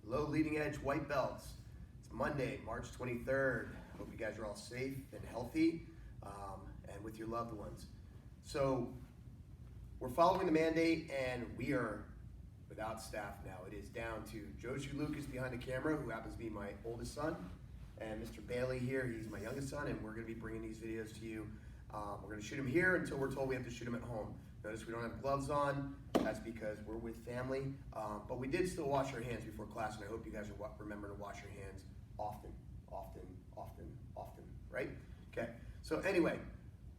Hello, Leading Edge White Belts. It's Monday, March 23rd. Hope you guys are all safe and healthy and with your loved ones. So we're following the mandate and we are without staff now. It is down to Joshua Lucas behind the camera, who happens to be my oldest son, and Mr. Bailey here, he's my youngest son, and we're going to be bringing these videos to you. We're going to shoot him here until we're told we have to shoot him at home. Notice we don't have gloves on. That's because we're with family. But we did still wash our hands before class, and I hope you guys are remember to wash your hands often, right? Okay, so anyway,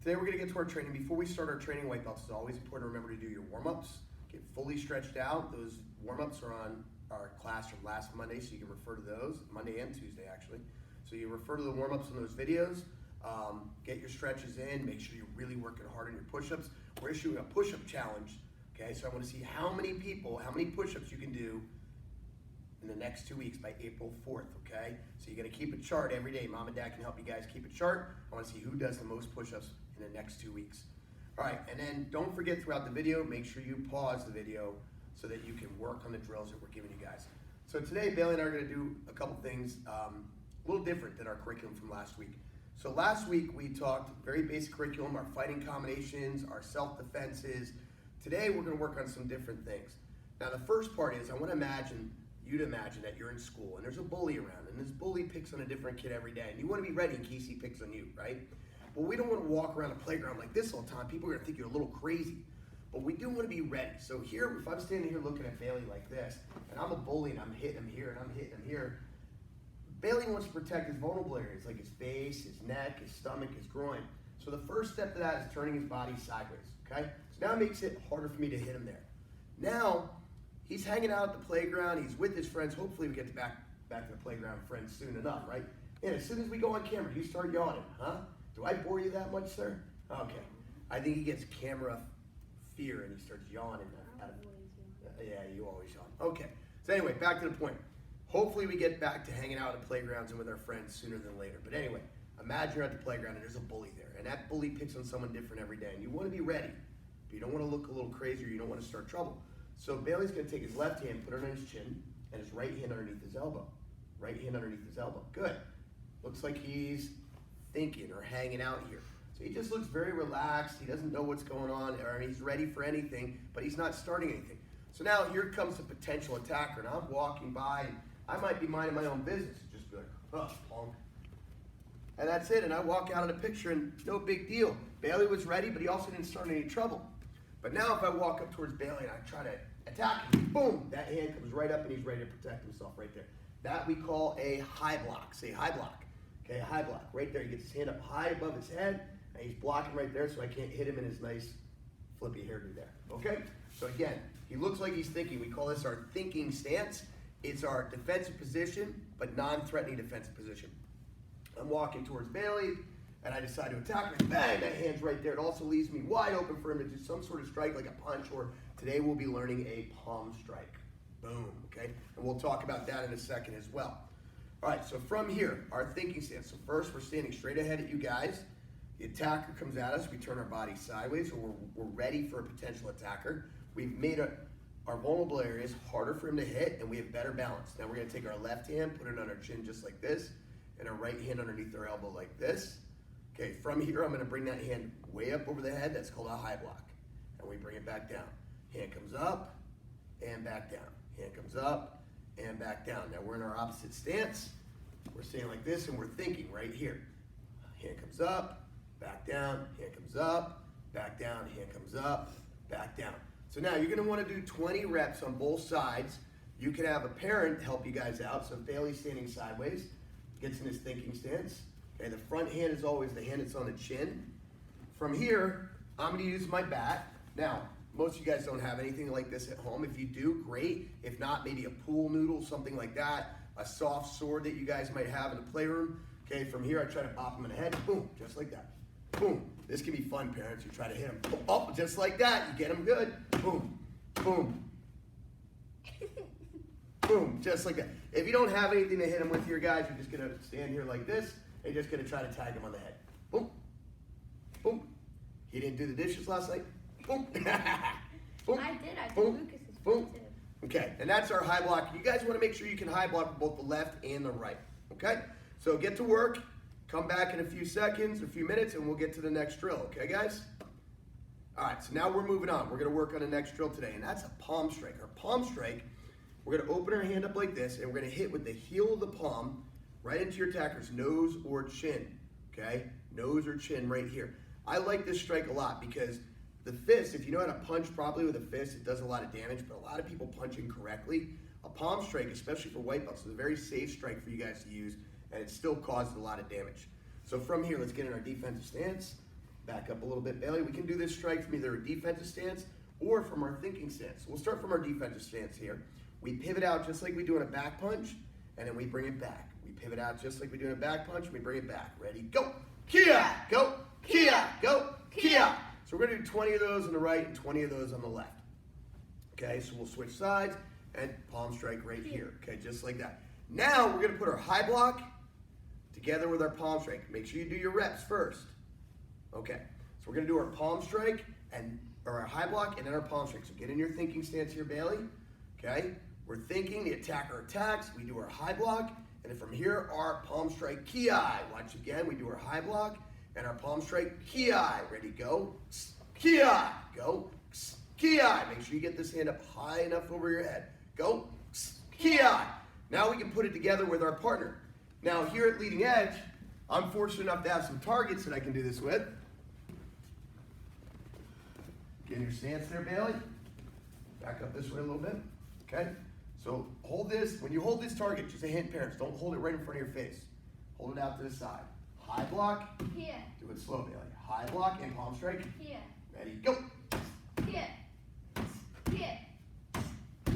today we're going to get to our training. Before we start our training, white belts, it's always important to remember to do your warm-ups. Get fully stretched out. Those warm-ups are on our class from last Monday, so you can refer to those, Monday and Tuesday actually. So you refer to the warm-ups in those videos. Get your stretches in, make sure you're really working hard on your push-ups. We're issuing a push-up challenge, okay? So I want to see how many push-ups you can do in the next 2 weeks by April 4th, okay? So you're going to keep a chart every day. Mom and Dad can help you guys keep a chart. I want to see who does the most push-ups in the next 2 weeks. All right, and then don't forget throughout the video, make sure you pause the video so that you can work on the drills that we're giving you guys. So today, Bailey and I are going to do a couple things a little different than our curriculum from last week. So last week we talked very basic curriculum, our fighting combinations, our self-defenses. Today we're going to work on some different things. Now the first part is I want you to imagine that you're in school and there's a bully around, and this bully picks on a different kid every day, and you want to be ready in case he picks on you, right? Well, we don't want to walk around the playground like this all the time. People are going to think you're a little crazy. But we do want to be ready. So here, if I'm standing here looking at Bailey like this, and I'm a bully and I'm hitting him here and I'm hitting him here, Bailey wants to protect his vulnerable areas like his face, his neck, his stomach, his groin. So the first step to that is turning his body sideways, okay? So now it makes it harder for me to hit him there. Now, he's hanging out at the playground, he's with his friends. Hopefully we get back to the playground friends soon enough, right? And as soon as we go on camera, you start yawning, huh? Do I bore you that much, sir? Okay. I think he gets camera fear and he starts yawning. Yeah, you always yawn. Okay. So anyway, back to the point. Hopefully we get back to hanging out at the playgrounds and with our friends sooner than later. But anyway, imagine you're at the playground and there's a bully there. And that bully picks on someone different every day. And you want to be ready. But you don't want to look a little crazy, or you don't want to start trouble. So Bailey's going to take his left hand, put it on his chin, and his right hand underneath his elbow. Right hand underneath his elbow. Good. Looks like he's thinking or hanging out here. So he just looks very relaxed. He doesn't know what's going on, or he's ready for anything, but he's not starting anything. So now here comes the potential attacker, and I'm walking by, and I might be minding my own business and just be like, oh, punk. And that's it, and I walk out of the picture, and no big deal. Bailey was ready, but he also didn't start any trouble. But now if I walk up towards Bailey and I try to attack him, boom, that hand comes right up and he's ready to protect himself right there. That we call a high block. Say high block. Okay, a high block. Right there, he gets his hand up high above his head, and he's blocking right there so I can't hit him in his nice flippy hairdo there. Okay? So again, he looks like he's thinking. We call this our thinking stance. It's our defensive position, but non-threatening defensive position. I'm walking towards Bailey, and I decide to attack him. Bang! That hand's right there. It also leaves me wide open for him to do some sort of strike, like a punch, or today we'll be learning a palm strike. Boom, okay? And we'll talk about that in a second as well. All right, so from here, our thinking stance. So first, we're standing straight ahead at you guys. The attacker comes at us. We turn our body sideways, so we're ready for a potential attacker. We've made our vulnerable areas harder for him to hit, and we have better balance. Now we're going to take our left hand, put it on our chin just like this, and our right hand underneath our elbow like this. Okay, from here, I'm going to bring that hand way up over the head. That's called a high block. And we bring it back down. Hand comes up and back down. Hand comes up and back down. Now we're in our opposite stance. We're standing like this, and we're thinking right here. Hand comes up, back down, hand comes up, back down, hand comes up, back down. So now you're going to want to do 20 reps on both sides. You can have a parent help you guys out. So if Bailey's standing sideways, gets in his thinking stance. Okay, the front hand is always the hand that's on the chin. From here, I'm going to use my bat. Now, most of you guys don't have anything like this at home. If you do, great. If not, maybe a pool noodle, something like that. A soft sword that you guys might have in the playroom. Okay, from here, I try to pop him in the head. Boom, just like that. Boom. This can be fun, parents. You try to hit him. Oh, just like that. You get him good. Boom, boom. Boom, just like that. If you don't have anything to hit him with here, guys, you're just going to stand here like this, and you're just going to try to tag him on the head. Boom, boom. He didn't do the dishes last night. Boom. Boom. I did. I did Boom. Lucas's Boom. too. Okay, and that's our high block. You guys want to make sure you can high block both the left and the right. Okay, so get to work. Come back in a few seconds, a few minutes, and we'll get to the next drill. Okay, guys? All right, so now we're moving on. We're going to work on the next drill today, and that's a palm strike. Our palm strike, we're going to open our hand up like this, and we're going to hit with the heel of the palm right into your attacker's nose or chin. Okay, nose or chin right here. I like this strike a lot because the fist, if you know how to punch properly with a fist, it does a lot of damage, but a lot of people punch incorrectly. A palm strike, especially for white belts, is a very safe strike for you guys to use, and it still causes a lot of damage. So from here, let's get in our defensive stance. Back up a little bit, Bailey. We can do this strike from either a defensive stance or from our thinking stance. So we'll start from our defensive stance here. We pivot out just like we do in a back punch, and then we bring it back. We pivot out just like we do in a back punch, and we bring it back. Ready? Go! Kia! Go! Kia! Go! Kia! So we're going to do 20 of those on the right and 20 of those on the left. Okay, so we'll switch sides and palm strike right here. Okay, just like that. Now we're going to put our high block together with our palm strike. Make sure you do your reps first. Okay, so we're going to do our palm strike or our high block and then our palm strike. So get in your thinking stance here, Bailey. Okay, we're thinking, the attacker attacks, we do our high block, and then from here, our palm strike, ki. Watch again, we do our high block and our palm strike, ki. Ready, go, ki. Go, ki. Make sure you get this hand up high enough over your head. Go, ki. Now we can put it together with our partner. Now here at Leading Edge, I'm fortunate enough to have some targets that I can do this with. Get in your stance there, Bailey. Back up this way a little bit. Okay? So hold this. When you hold this target, just a hint, parents, don't hold it right in front of your face. Hold it out to the side. High block. Here. Do it slow, Bailey. High block and palm strike. Here. Ready, go. Here. Here.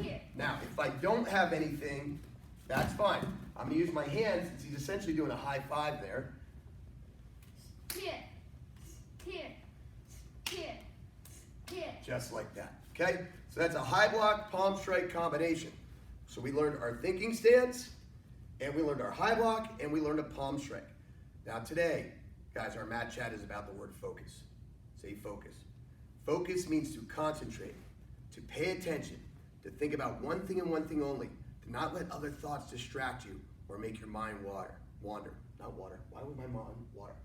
Here. Now, if I don't have anything, that's fine. I'm going to use my hands since he's essentially doing a high five there. Here. Here. Here. Here. Just like that. Okay? So that's a high block, palm strike combination. So we learned our thinking stance, and we learned our high block, and we learned a palm strike. Now today, guys, our mat chat is about the word focus. Say focus. Focus means to concentrate, to pay attention, to think about one thing and one thing only, to not let other thoughts distract you or make your mind wander. Not water. Why would my mind water?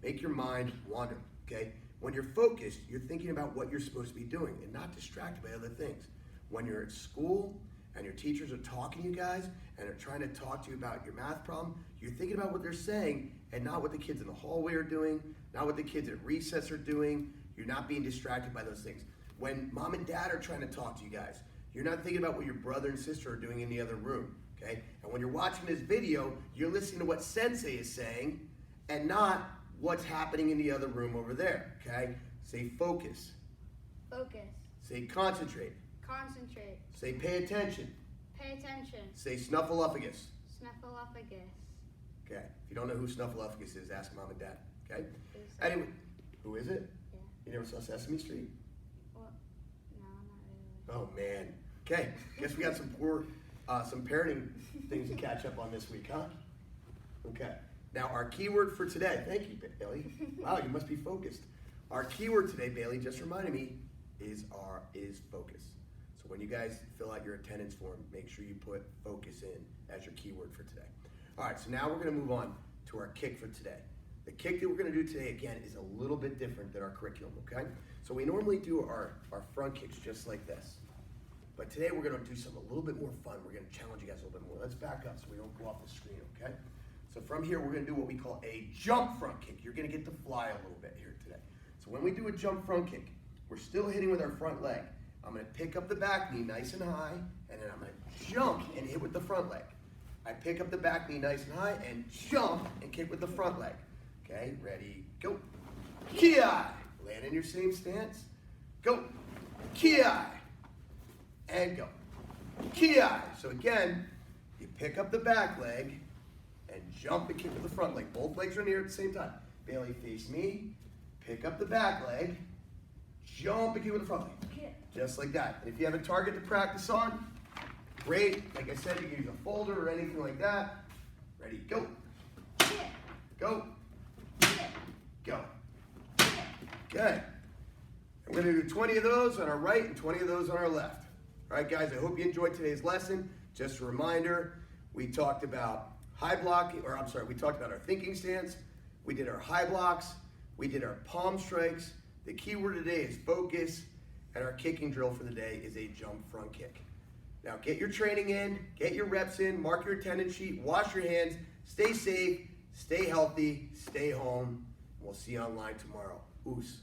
Make your mind wander, okay? When you're focused, you're thinking about what you're supposed to be doing and not distracted by other things. When you're at school and your teachers are talking to you guys and are trying to talk to you about your math problem, you're thinking about what they're saying and not what the kids in the hallway are doing, not what the kids at recess are doing. You're not being distracted by those things. When mom and dad are trying to talk to you guys, you're not thinking about what your brother and sister are doing in the other room, okay? And when you're watching this video, you're listening to what sensei is saying and not what's happening in the other room over there, okay? Say focus. Focus. Say concentrate. Concentrate. Say pay attention. Pay attention. Say snuffleupagus. Snuffleupagus. Okay, if you don't know who snuffleupagus is, ask mom and dad, okay? Who's that? Anyway, who is it? Yeah. You never saw Sesame Street? Well, no, not really. Oh man. Okay, guess we got some parenting things to catch up on this week, huh? Okay. Now our keyword for today, thank you, Bailey. Wow, you must be focused. Our keyword today, Bailey, just reminded me, is focus. So when you guys fill out your attendance form, make sure you put focus in as your keyword for today. All right, so now we're gonna move on to our kick for today. The kick that we're gonna do today, again, is a little bit different than our curriculum, okay? So we normally do our front kicks just like this. But today we're gonna do something a little bit more fun. We're gonna challenge you guys a little bit more. Let's back up so we don't go off the screen, okay? So from here, we're gonna do what we call a jump front kick. You're gonna get to fly a little bit here today. So when we do a jump front kick, we're still hitting with our front leg. I'm gonna pick up the back knee nice and high, and then I'm gonna jump and hit with the front leg. I pick up the back knee nice and high and jump and kick with the front leg. Okay, ready, go. Ki. Land in your same stance. Go. Ki. And go. Ki. So again, you pick up the back leg and jump and kick with the front leg. Both legs are in the air at the same time. Bailey, face me. Pick up the back leg. Jump and kick with the front leg. Just like that. And if you have a target to practice on, great. Like I said, you can use a folder or anything like that. Ready, go. Go. Go. Okay. And we're going to do 20 of those on our right and 20 of those on our left. All right, guys, I hope you enjoyed today's lesson. Just a reminder, we talked about we talked about our thinking stance. We did our high blocks. We did our palm strikes. The key word today is focus, and our kicking drill for the day is a jump front kick. Now get your training in, get your reps in, mark your attendance sheet, wash your hands, stay safe, stay healthy, stay home. We'll see you online tomorrow. Oos.